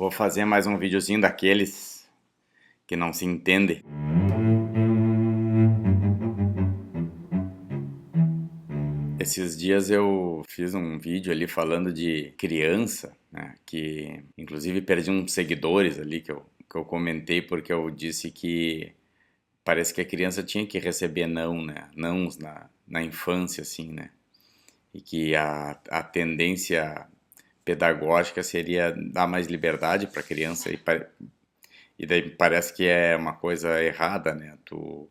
Vou fazer mais um videozinho daqueles que não se entendem. Esses dias eu fiz um vídeo ali falando de criança, né, que inclusive perdi uns seguidores ali que eu comentei porque eu disse que parece que a criança tinha que receber não, né, nãos na infância, assim, né, e que a tendência pedagógica seria dar mais liberdade para a criança e daí parece que é uma coisa errada, né? Tu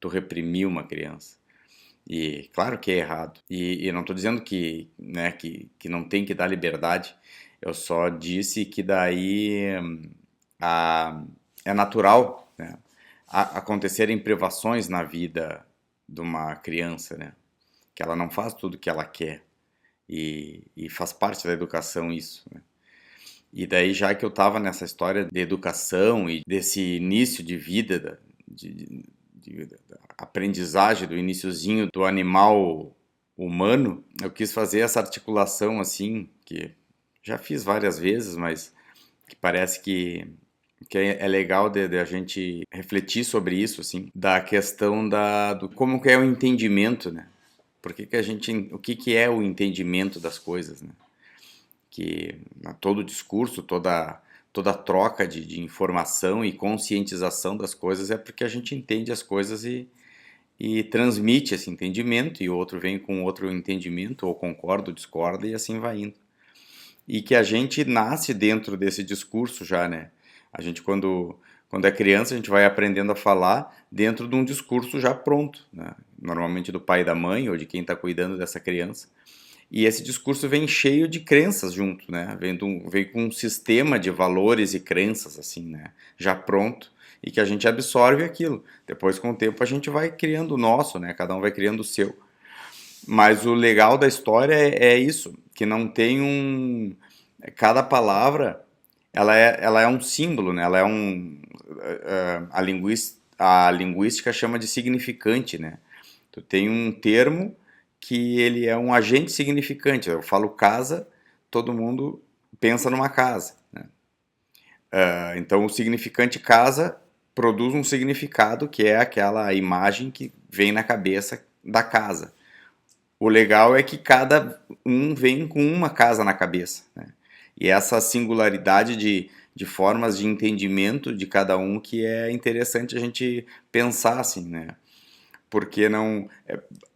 reprimir uma criança. E claro que é errado. E não estou dizendo que, né, que não tem que dar liberdade. Eu só disse que daí a, é natural, né, acontecerem privações na vida de uma criança, né? Que ela não faz tudo que ela quer. E faz parte da educação isso, né? E daí, já que eu estava nessa história de educação e desse início de vida, da aprendizagem, do iniciozinho do animal humano, eu quis fazer essa articulação assim, que já fiz várias vezes, mas que parece que é legal de a gente refletir sobre isso, assim, da questão do como que é o entendimento, né? O que é o entendimento das coisas, né? Que todo discurso, toda troca de informação e conscientização das coisas é porque a gente entende as coisas e transmite esse entendimento, e o outro vem com outro entendimento, ou concorda ou discorda, e assim vai indo. E que a gente nasce dentro desse discurso já, né? A gente, quando é criança, a gente vai aprendendo a falar dentro de um discurso já pronto, né? Normalmente do pai e da mãe, ou de quem está cuidando dessa criança. E esse discurso vem cheio de crenças junto, né? Vem com um sistema de valores e crenças, assim, né? Já pronto, e que a gente absorve aquilo. Depois, com o tempo, a gente vai criando o nosso, né? Cada um vai criando o seu. Mas o legal da história é isso, que não tem um... Cada palavra, ela é um símbolo, né? Ela é a linguística chama de significante, né? Tu tem um termo que ele é um agente significante. Eu falo casa, todo mundo pensa numa casa, né? Então o significante casa produz um significado que é aquela imagem que vem na cabeça da casa. O legal é que cada um vem com uma casa na cabeça, né? E essa singularidade de formas de entendimento de cada um que é interessante a gente pensar assim, né? Porque não...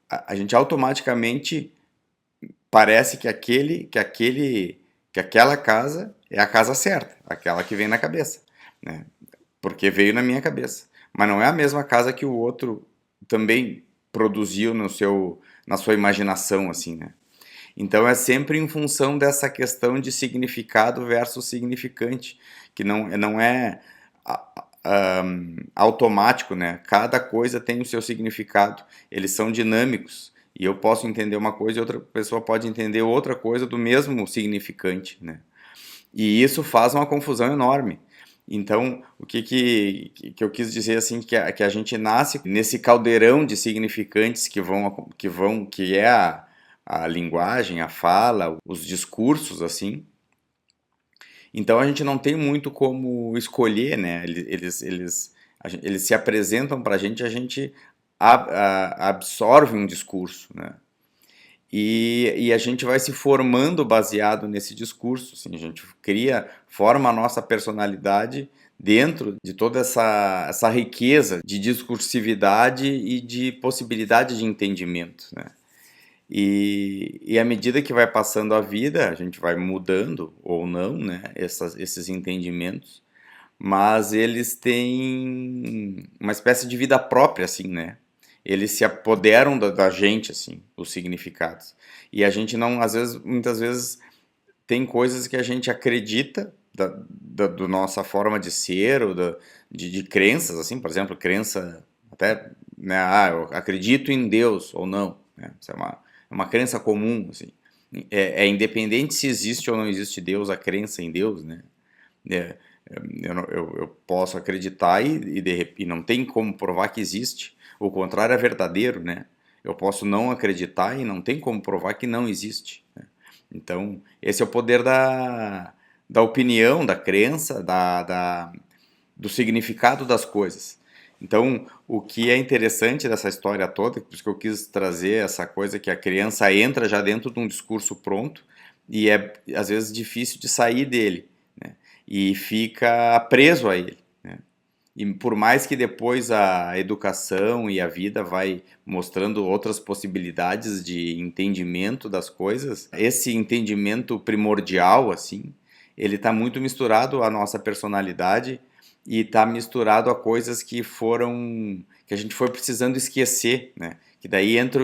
a gente automaticamente parece que aquela casa é a casa certa, aquela que vem na cabeça, né? Porque veio na minha cabeça. Mas não é a mesma casa que o outro também produziu na sua imaginação, assim, né? Então é sempre em função dessa questão de significado versus significante, que não é automático, né? Cada coisa tem o seu significado, eles são dinâmicos, e eu posso entender uma coisa e outra pessoa pode entender outra coisa do mesmo significante, né? E isso faz uma confusão enorme. Então, o que eu quis dizer assim, que a gente nasce nesse caldeirão de significantes que é a linguagem, a fala, os discursos, assim. Então a gente não tem muito como escolher, né? Eles se apresentam para a gente absorve um discurso, né? E a gente vai se formando baseado nesse discurso, assim, a gente forma a nossa personalidade dentro de toda essa riqueza de discursividade e de possibilidade de entendimento, né? E à medida que vai passando a vida, a gente vai mudando ou não, né, esses entendimentos, mas eles têm uma espécie de vida própria, assim, né? Eles se apoderam da gente, assim, os significados. E a gente não, muitas vezes, tem coisas que a gente acredita do nossa forma de ser, ou de crenças, assim, por exemplo, crença até, né, eu acredito em Deus ou não, né? Isso é uma crença comum, assim. É independente se existe ou não existe Deus, a crença em Deus, né? É, eu posso acreditar e não tem como provar que existe. O contrário é verdadeiro, né? Eu posso não acreditar e não tem como provar que não existe, né? Então, esse é o poder da opinião, da crença, do significado das coisas. Então, o que é interessante dessa história toda, por isso que eu quis trazer essa coisa que a criança entra já dentro de um discurso pronto e é, às vezes, difícil de sair dele, né? E fica preso a ele, né? E por mais que depois a educação e a vida vai mostrando outras possibilidades de entendimento das coisas, esse entendimento primordial, assim, ele está muito misturado à nossa personalidade e está misturado a coisas que a gente foi precisando esquecer, né? Que daí entra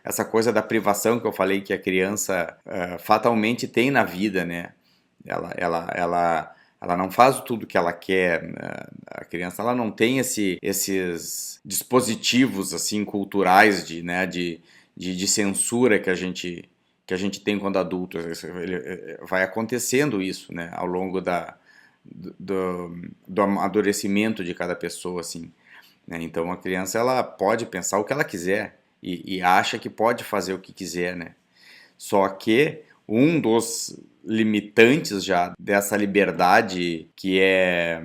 essa coisa da privação que eu falei que a criança fatalmente tem na vida, né? Ela não faz tudo que ela quer, né? A criança ela não tem esses dispositivos assim culturais de censura que a gente tem quando adulto. Vai acontecendo isso, né? Ao longo do amadurecimento de cada pessoa, assim, né? Então a criança ela pode pensar o que ela quiser e acha que pode fazer o que quiser, né? Só que um dos limitantes já dessa liberdade que é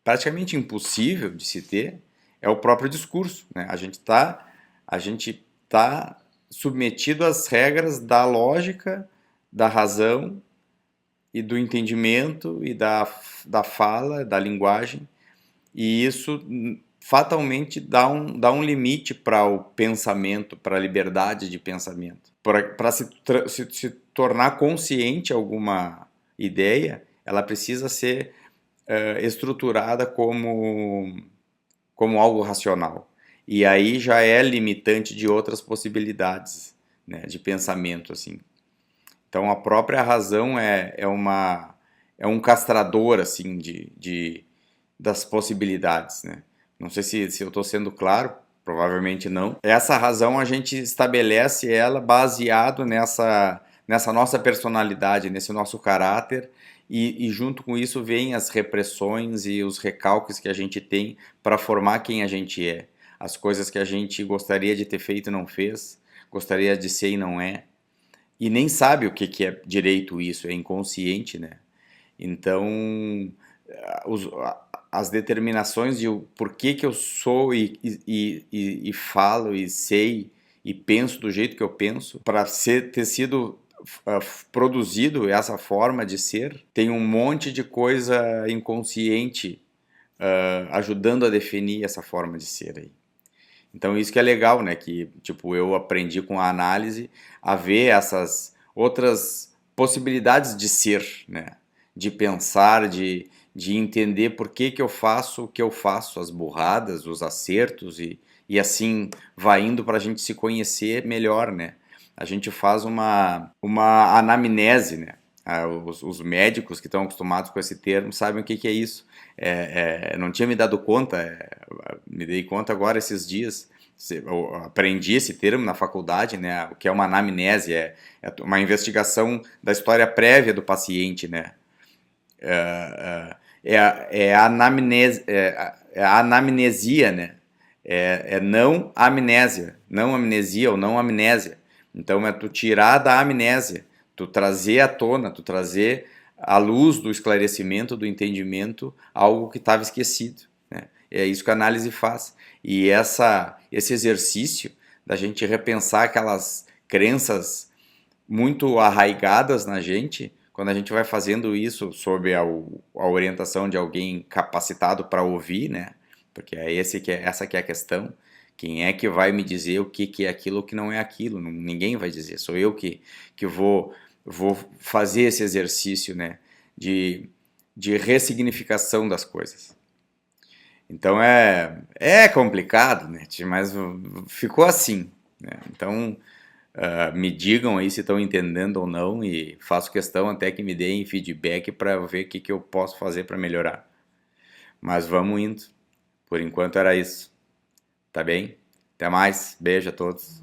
praticamente impossível de se ter é o próprio discurso, né? A gente tá submetido às regras da lógica, da razão e do entendimento e da fala, da linguagem, e isso fatalmente dá um limite para o pensamento, para a liberdade de pensamento. Para se tornar consciente alguma ideia, ela precisa ser estruturada como algo racional. E aí já é limitante de outras possibilidades, né, de pensamento, assim. Então a própria razão é um castrador assim das possibilidades, né? Não sei se eu estou sendo claro, provavelmente não. Essa razão a gente estabelece ela baseado nessa nossa personalidade, nesse nosso caráter, e junto com isso vem as repressões e os recalques que a gente tem para formar quem a gente é. As coisas que a gente gostaria de ter feito e não fez, gostaria de ser e não é. E nem sabe o que é direito isso, é inconsciente, né? Então, as determinações de por que eu sou e falo e sei e penso do jeito que eu penso, para ter sido produzido essa forma de ser, tem um monte de coisa inconsciente ajudando a definir essa forma de ser aí. Então isso que é legal, né? Que tipo eu aprendi com a análise a ver essas outras possibilidades de ser, né? De pensar, de entender por que eu faço o que eu faço, as burradas, os acertos e assim vai indo para a gente se conhecer melhor, né? A gente faz uma anamnese, né? Os médicos que estão acostumados com esse termo sabem o que é isso. Não tinha me dado conta, me dei conta agora esses dias. Eu aprendi esse termo na faculdade, né? O que é uma anamnese, é uma investigação da história prévia do paciente, né? A anamnesia, né? Não amnésia, não amnesia ou não amnésia. Então é tu tirar da amnésia, tu trazer à tona, tu trazer à luz do esclarecimento, do entendimento, algo que estava esquecido, né? É isso que a análise faz. E esse exercício da gente repensar aquelas crenças muito arraigadas na gente, quando a gente vai fazendo isso sob a orientação de alguém capacitado para ouvir, né? Porque essa que é a questão. Quem é que vai me dizer o que é aquilo ou o que não é aquilo? Ninguém vai dizer. Sou eu que vou fazer esse exercício, né? De ressignificação das coisas. Então é complicado, né? Mas ficou assim, né? Então me digam aí se estão entendendo ou não e faço questão até que me deem feedback para ver o que eu posso fazer para melhorar. Mas vamos indo. Por enquanto era isso. Tá bem? Até mais. Beijo a todos.